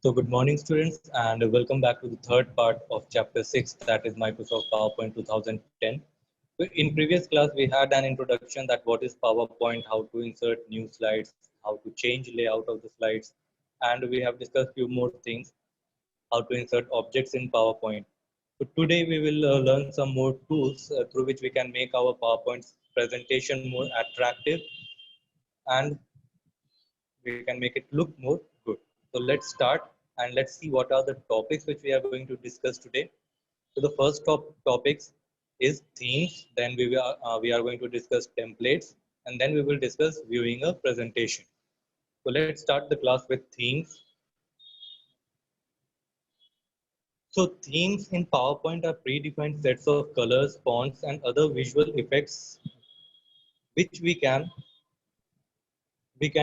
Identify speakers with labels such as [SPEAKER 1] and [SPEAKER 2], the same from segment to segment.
[SPEAKER 1] So good morning students and welcome back to the third part of chapter 6, that is Microsoft PowerPoint 2010. So in previous class we had an introduction that what is PowerPoint, how to insert new slides, how to change layout of the slides, and we have discussed few more things, how to insert objects in PowerPoint. So today we will learn some more tools through which we can make our PowerPoint presentation more attractive and we can make it look more good. So let's start and let's see what are the topics which we are going to discuss today. So the first topics is themes, then we are going to discuss templates, and then we will discuss viewing a presentation. So let's start the class with themes. So themes in PowerPoint are predefined sets of colors, fonts, and other visual effects which we can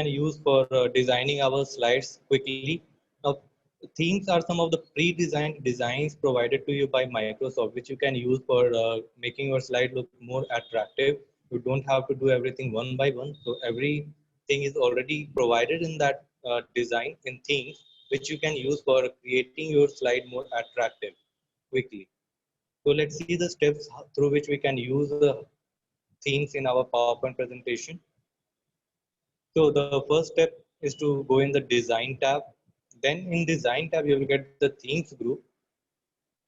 [SPEAKER 1] use for designing our slides quickly. Now, themes are some of the pre-designed designs provided to you by Microsoft, which you can use for making your slide look more attractive. You don't have to do everything one by one. So everything is already provided in that design in themes, which you can use for creating your slide more attractive quickly. So let's see the steps through which we can use the themes in our PowerPoint presentation. So the first step is to go in the design tab. Then in design tab, you will get the themes group.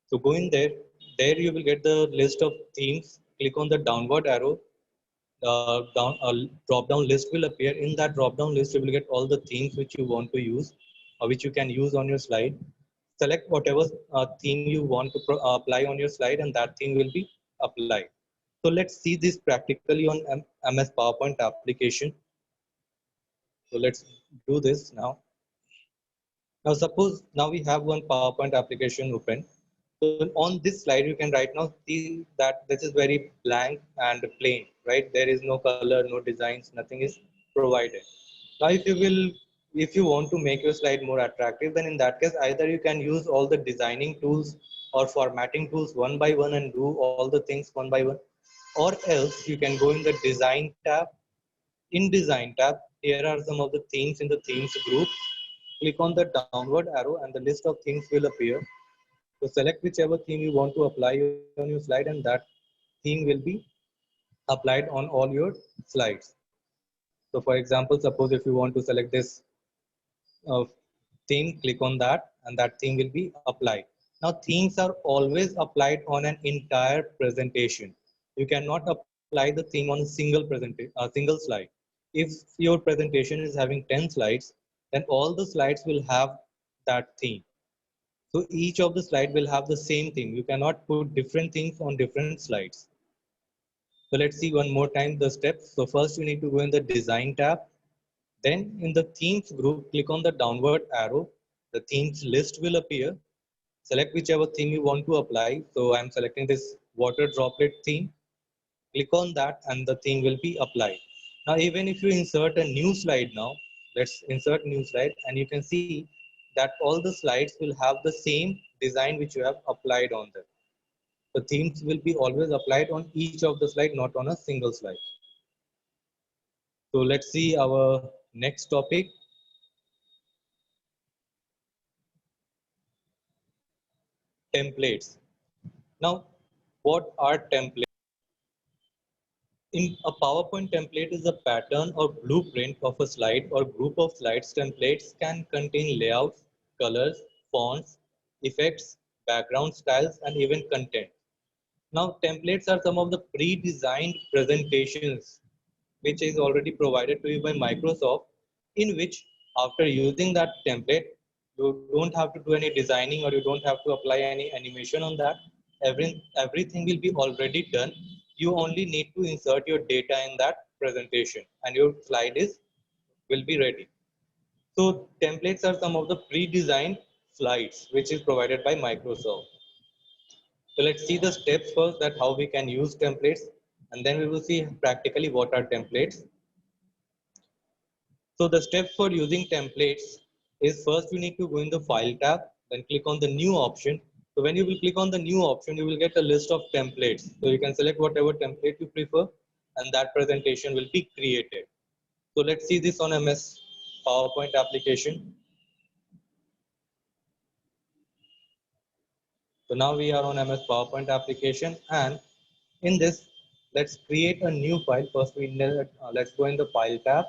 [SPEAKER 1] So go in there. There you will get the list of themes. Click on the downward arrow. Drop down list will appear. In that drop down list, you will get all the themes which you want to use or which you can use on your slide. Select whatever theme you want to apply on your slide and that theme will be applied. So let's see this practically on MS PowerPoint application. So let's do this now. Now suppose now we have one PowerPoint application open. So on this slide, you can right now see that this is very blank and plain, right? There is no color, no designs, nothing is provided. Now if you want to make your slide more attractive, then in that case, either you can use all the designing tools or formatting tools one by one and do all the things one by one, or else you can go in the design tab. In design tab, here are some of the themes in the themes group. Click on the downward arrow and the list of themes will appear. So select whichever theme you want to apply on your slide and that theme will be applied on all your slides. So for example, suppose if you want to select this uh, theme, click on that and that theme will be applied. Now themes are always applied on an entire presentation. You cannot apply the theme on a single slide. If your presentation is having 10 slides, then all the slides will have that theme. So each of the slide will have the same thing. You cannot put different things on different slides. So let's see one more time the steps. So first you need to go in the design tab. Then in the themes group, click on the downward arrow. The themes list will appear. Select whichever theme you want to apply. So I'm selecting this water droplet theme. Click on that and the theme will be applied. Now even if you insert a new slide now, let's insert new slide and you can see that all the slides will have the same design which you have applied on them. The themes will be always applied on each of the slide, not on a single slide. So let's see our next topic. Templates. Now, what are templates? In a PowerPoint template is a pattern or blueprint of a slide or group of slides. Templates can contain layouts, colors, fonts, effects, background styles, and even content. Now, templates are some of the pre-designed presentations which is already provided to you by Microsoft, in which after using that template, you don't have to do any designing or you don't have to apply any animation on that. Everything will be already done. You only need to insert your data in that presentation and your slide will be ready. So templates are some of the pre-designed slides which is provided by Microsoft. So let's see the steps first, that how we can use templates, and then we will see practically what are templates. So the steps for using templates is, first you need to go in the file tab, then click on the new option. So when you will click on the new option, you will get a list of templates. So you can select whatever template you prefer and that presentation will be created. So let's see this on MS PowerPoint application. So now we are on MS PowerPoint application, and in this, let's create a new file. First, let's go in the File tab,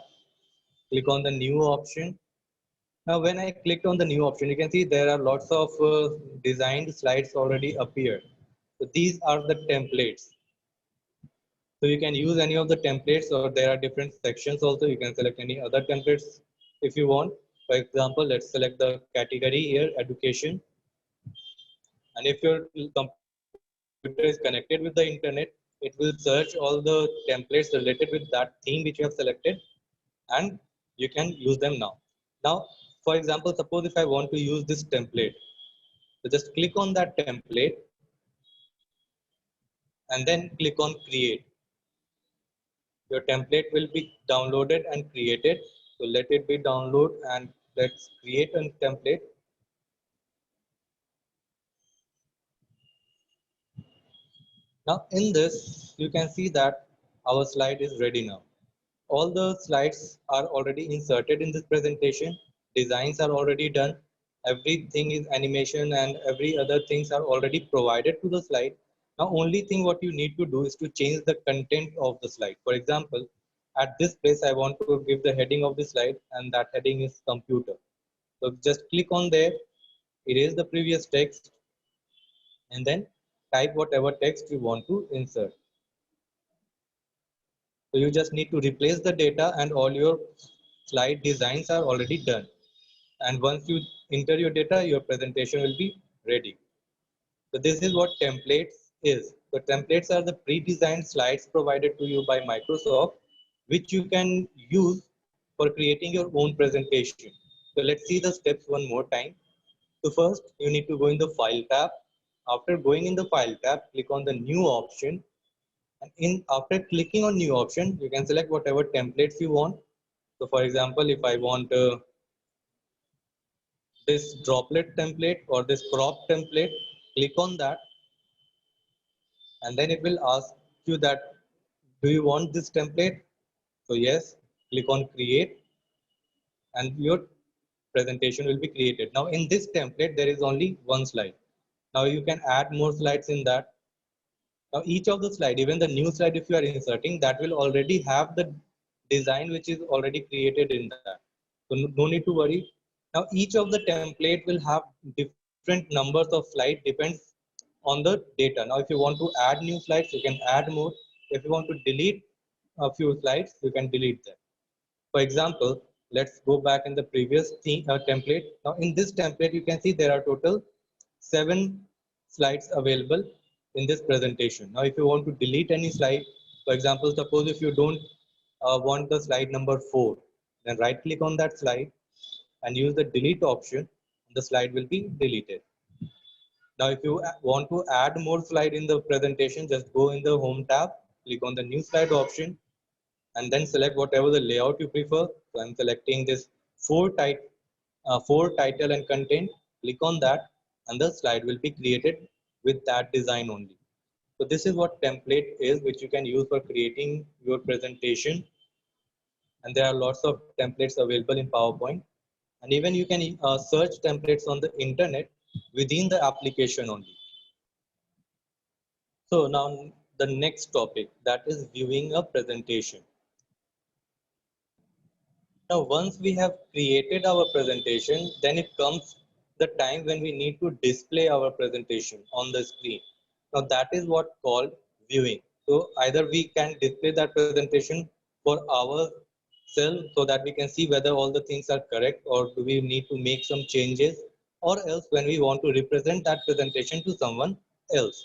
[SPEAKER 1] click on the New option. Now, when I clicked on the New option, you can see there are lots of designed slides already appeared. So these are the templates. So you can use any of the templates, or there are different sections also. You can select any other templates if you want. For example, let's select the category here, education. And if your computer is connected with the internet, it will search all the templates related with that theme which you have selected, and you can use them now. Now, for example, suppose if I want to use this template, so just click on that template and then click on create. Your template will be downloaded and created. So let it be download, and let's create a template. Now in this, you can see that our slide is ready now. All the slides are already inserted in this presentation. Designs are already done. Everything is animation and every other things are already provided to the slide. Now only thing what you need to do is to change the content of the slide. For example, at this place I want to give the heading of the slide, and that heading is computer. So just click on there, erase the previous text, and then type whatever text you want to insert. So you just need to replace the data, and all your slide designs are already done. And once you enter your data, your presentation will be ready. So this is what templates is. So templates are the pre-designed slides provided to you by Microsoft, which you can use for creating your own presentation. So let's see the steps one more time. So first, you need to go in the File tab. After going in the File tab, click on the New option. And after clicking on New option, you can select whatever templates you want. So for example, if I want this droplet template or this crop template, click on that, and then it will ask you that, do you want this template? So yes, click on create, and your presentation will be created. Now in this template, there is only one slide. Now you can add more slides in that. Now each of the slide, even the new slide if you are inserting, that will already have the design which is already created in that. So no need to worry. Now each of the template will have different numbers of slides, depends on the data. Now if you want to add new slides, you can add more. If you want to delete a few slides, you can delete them. For example, let's go back in the previous template. Now in this template, you can see there are total 7 slides available in this presentation. Now if you want to delete any slide, for example, suppose if you don't want the slide number 4, then right click on that slide and use the delete option. The slide will be deleted. Now if you want to add more slide in the presentation, just go in the Home tab, click on the New Slide option, and then select whatever the layout you prefer. So I'm selecting this 4 title and content. Click on that, and the slide will be created with that design only. So this is what template is, which you can use for creating your presentation. And there are lots of templates available in PowerPoint. And even you can search templates on the internet within the application only. So now the next topic, that is viewing a presentation. Now, once we have created our presentation, then it comes the time when we need to display our presentation on the screen. Now, that is what called viewing. So either we can display that presentation for ourselves so that we can see whether all the things are correct, or do we need to make some changes, or else when we want to represent that presentation to someone else.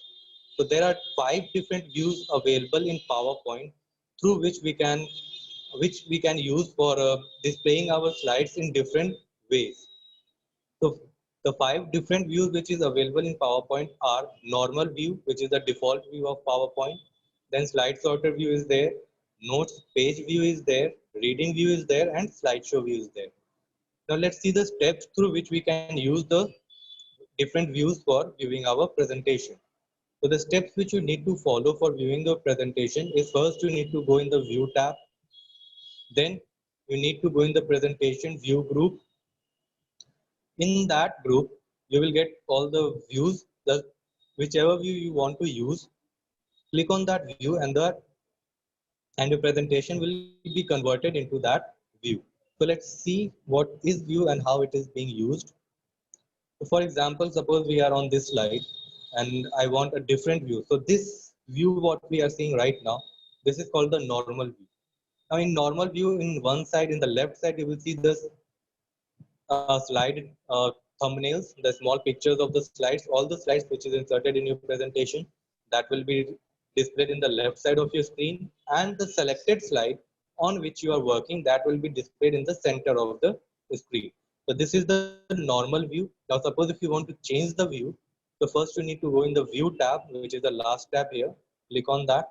[SPEAKER 1] So there are 5 different views available in PowerPoint through which we can use for displaying our slides in different ways. So the 5 different views which is available in PowerPoint are normal view, which is the default view of PowerPoint. Then slide sorter view is there, notes page view is there, reading view is there, and slideshow view is there. Now let's see the steps through which we can use the different views for viewing our presentation. So the steps which you need to follow for viewing the presentation is, first you need to go in the view tab. Then you need to go in the presentation view group. In that group, you will get all the views. whichever view you want to use, click on that view and your presentation will be converted into that view. So let's see what is view and how it is being used. So for example, suppose we are on this slide and I want a different view. So this view what we are seeing right now, this is called the normal view. Now in normal view, in one side, in the left side, you will see this slide thumbnails, the small pictures of the slides, all the slides which is inserted in your presentation, that will be displayed in the left side of your screen, and the selected slide on which you are working, that will be displayed in the center of the screen. So this is the normal view. Now suppose if you want to change the view, so first you need to go in the view tab, which is the last tab here, click on that,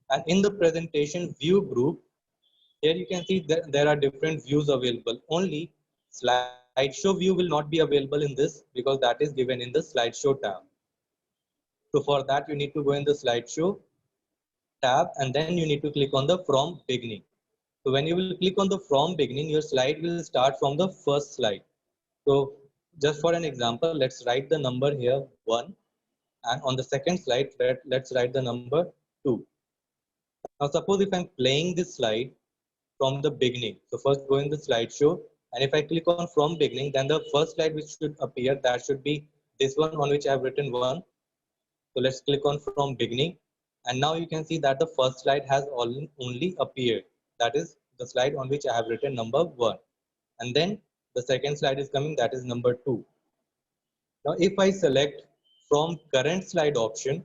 [SPEAKER 1] and in the presentation view group, here you can see that there are different views available. Only slideshow view will not be available in this because that is given in the slideshow tab. So for that, you need to go in the slideshow tab and then you need to click on the from beginning. So when you will click on the from beginning, your slide will start from the first slide. So just for an example, let's write the number here 1, and on the second slide, let's write the number 2. Now suppose if I'm playing this slide from the beginning. So first go in the slideshow, and if I click on from beginning, then the first slide which should appear, that should be this one on which I have written 1. So let's click on from beginning, and now you can see that the first slide has only appeared. That is the slide on which I have written number 1. And then the second slide is coming, that is number 2. Now if I select from current slide option,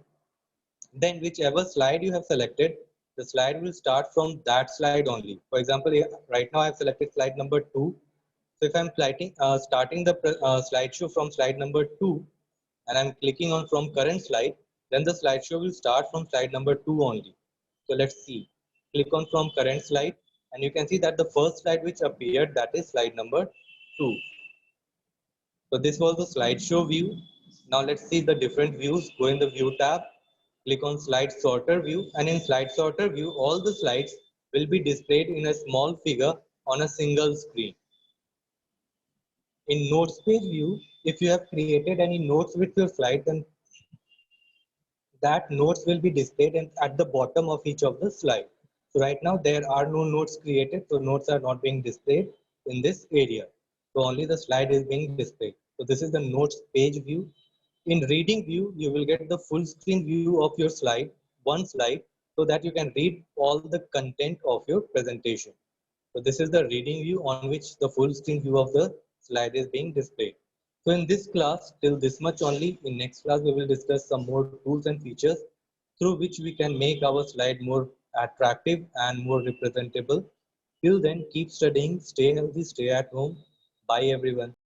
[SPEAKER 1] then whichever slide you have selected, the slide will start from that slide only. For example, right now I have selected slide number 2. So if I'm starting the slideshow from slide number 2 and I'm clicking on from current slide, then the slideshow will start from slide number 2 only. So let's see. Click on from current slide and you can see that the first slide which appeared, that is slide number 2. So this was the slideshow view. Now let's see the different views. Go in the view tab, click on slide sorter view, and in slide sorter view, all the slides will be displayed in a small figure on a single screen. In notes page view, if you have created any notes with your slide, then that notes will be displayed at the bottom of each of the slide. So right now there are no notes created, so notes are not being displayed in this area. So only the slide is being displayed. So this is the notes page view. In reading view, you will get the full screen view of your slide, one slide, so that you can read all the content of your presentation. So this is the reading view on which the full screen view of the slide is being displayed. So in this class, till this much only. In next class, we will discuss some more tools and features through which we can make our slide more attractive and more representable. Till then, keep studying, stay healthy, stay at home. Bye everyone.